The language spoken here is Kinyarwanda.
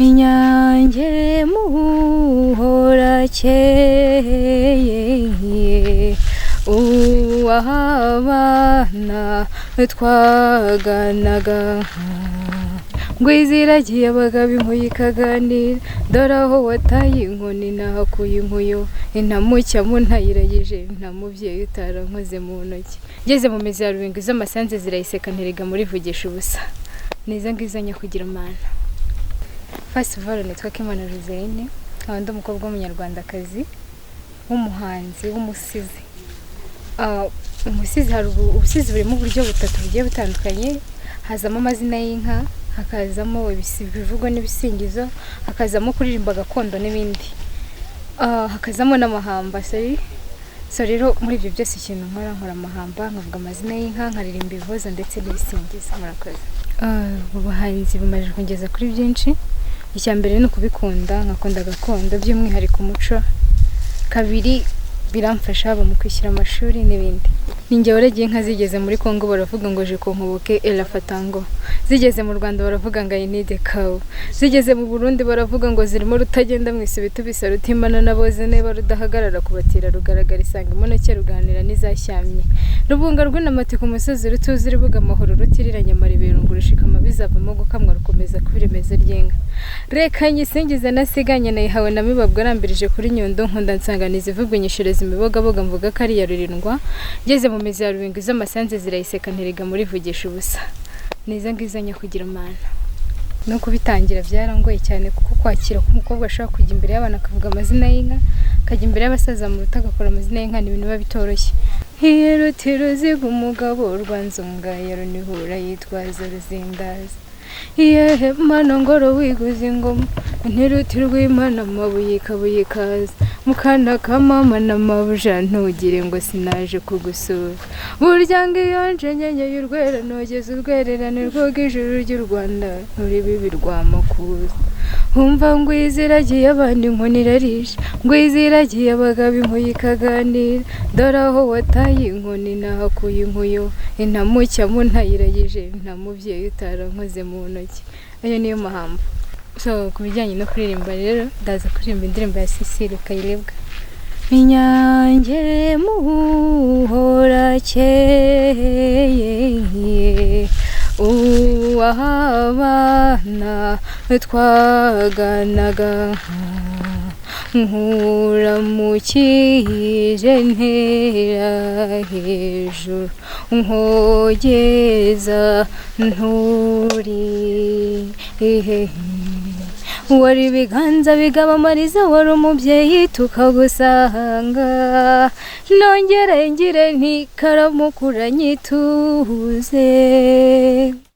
inyange muhorakeye uw'abana twaganaga ngwiziragiye abagabo inkuyo ikaganira dore aho wataye inkoni nahakuye inkuyo intamucyamo ntayiragije nta mubyeyi utarankoze mu ntoki ngeze mu mizi ya rubingo iz'amasanze zirayiseka nterega muri vugisha ubusa neza ngizanya kugira amana. First of all nitwa Umuhanzi Joselyne nkaba ndi umukobwa w'umunyarwandakazi w'umuhanzi w'umusizi. Umusizi hari ubusizi burimo uburyo butatu bugiye butandukanye, hazamo amazina y'inka, hakazamo ibivugwa n'ibisingizo, hakazamo kuririmba gakondo n'ibindi, hakazamo n'amahamba. So rero muri ibyo byose ikintu nkora amahamba, nkavuga amazina y'inka, nkaririmba ibihozo ndetse n'ibisingizo. Murakoze. Ubuhanzi bumaze kungeza kuri byinshi. Icya mbere ni ukubikunda, nkakunda gakondo by'umwihariko umuco. Kabiri biramfasha haba mu kwishyura amashuri n'ibindi. Ninjye waragiye inka zigeze muri Kongo baravuga ngo je konkoboke elafatango, zigeze mu Rwanda baravuga ngo I need a cow, zigeze mu Burundi baravuga ngo zirimo rutagenda mwisibitu bisa rutimana naboze neba rudahagarara kubatira rugaragara isanga imoneke ruganira n'izashyamye rubunga rw'inamati ku musozi rutuzi ribuga amahoro rutiriranye amaribero ngo rushika amabizavamo gukamwa rukomeza kubiremeza ry'inka reka nyisingize nasiganye nayihawe namibabwa arambirije kuri Nyundo nkunda nsanganiza ivugwa inyishireza imibogaboga mvuga ko ari ya Rurindwa ngeze mu mizi ya Rubingo iz'amasanze zirayiseka nterega muri vugisha ubusa neza ngizanya kugira amana. No kubitangira byarangoye cyane kuko kwakira ko umukobwa ashaka kujya imbere y'abana akavuga amazina y'inka, akajya imbere y'abasaza mu ruta agakora amazina y'inka, ni ibintu biba bitoroshye. Hirutiruziga umugabo rwanzunga yarunihura yitwaza ruzindaza yehe mana ngoro wiguze ingoma ntirutirwe imana mabuye kabuye kaza mukana kamama namabuja ntugire ngo sinaje kugusura burya ngiyonje nyenye y'urwera nogeze urwererane rw'ijuru ry'u Rwanda nturi bibirwamakuza humva ngwiziragiye abandi inkoni irarisha ngwiziragiye abagabo inkuyo ikaganira dore aho wataye inkoni nahakuye inkuyo intamucyamo ntayiragije nta mubyeyi utarankoze mu ntoki. Ayo niyo mahamba. So ku bijyanye no kuririmba rero ndaza kuririmba indirimbo ya Cecile Kayirebwa inyange muhorakeye uw'abana twaganaga nkuramukije ntera hejuru nkogeza nturi wari ibiganza bigabamariza wari umubyeyi tukagusanga nongere ngire nti karamukuranye tuze.